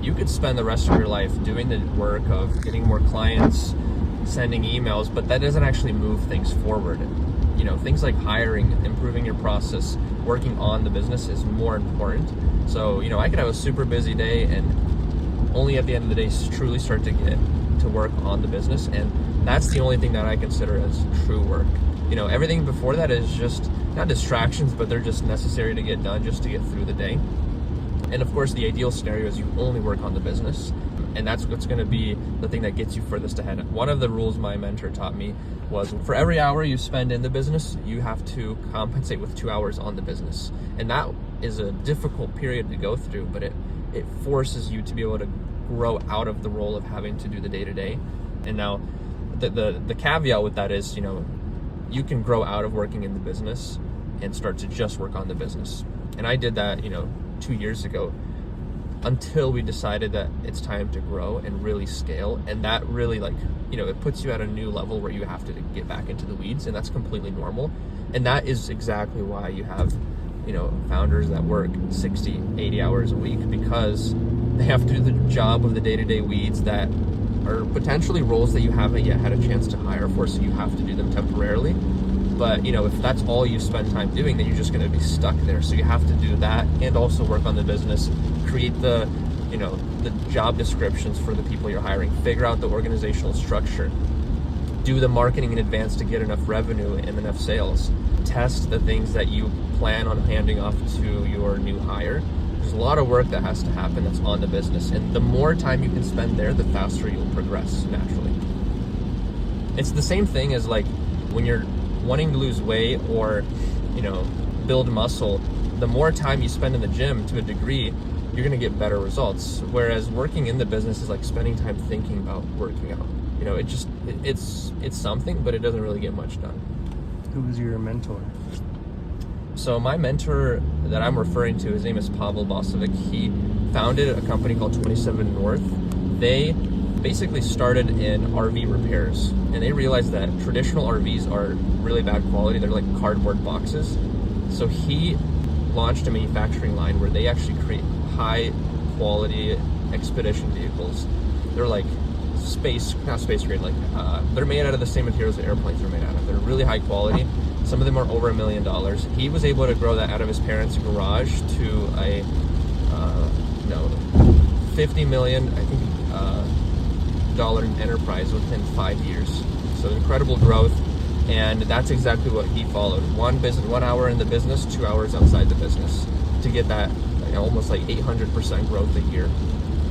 you could spend the rest of your life doing the work of getting more clients, sending emails, but that doesn't actually move things forward. You know, things like hiring, improving your process, working on the business is more important. So, you know, I could have a super busy day and only at the end of the day truly start to get to work on the business, and that's the only thing that I consider as true work. You know, everything before that is just not distractions, but they're just necessary to get done just to get through the day. And of course, the ideal scenario is you only work on the business, and that's what's going to be the thing that gets you furthest ahead. One of the rules my mentor taught me was for every hour you spend in the business, you have to compensate with 2 hours on the business. And that is a difficult period to go through, but it forces you to be able to grow out of the role of having to do the day-to-day. And now the caveat with that is, you know, you can grow out of working in the business and start to just work on the business. And I did that, you know, 2 years ago, until we decided that it's time to grow and really scale. And that really, like, you know, it puts you at a new level where you have to get back into the weeds, and that's completely normal. And that is exactly why you have, you know, founders that work 60, 80 hours a week, because they have to do the job of the day-to-day weeds that are potentially roles that you haven't yet had a chance to hire for, so you have to do them temporarily. But, you know, if that's all you spend time doing, then you're just going to be stuck there. So you have to do that and also work on the business, create the, you know, the job descriptions for the people you're hiring, figure out the organizational structure, do the marketing in advance to get enough revenue and enough sales, test the things that you plan on handing off to your new hire. There's a lot of work that has to happen that's on the business. And the more time you can spend there, the faster you'll progress naturally. It's the same thing as like when you're wanting to lose weight or, you know, build muscle. The more time you spend in the gym, to a degree, you're gonna get better results. Whereas working in the business is like spending time thinking about working out. You know, it's something, but it doesn't really get much done. Who was your mentor? So my mentor that I'm referring to, his name is Pavel Bosovic. He founded a company called 27 North. They basically started in RV repairs, and they realized that traditional RVs are really bad quality. They're like cardboard boxes. So he launched a manufacturing line where they actually create high quality expedition vehicles. They're like not space grade, like they're made out of the same materials that airplanes are made out of. They're really high quality. Some of them are over $1 million. He was able to grow that out of his parents' garage to a $50 million, I think, dollar enterprise within 5 years. So incredible growth, and that's exactly what he followed. 1 hour in the business, 2 hours outside the business to get that almost like 800% growth a year.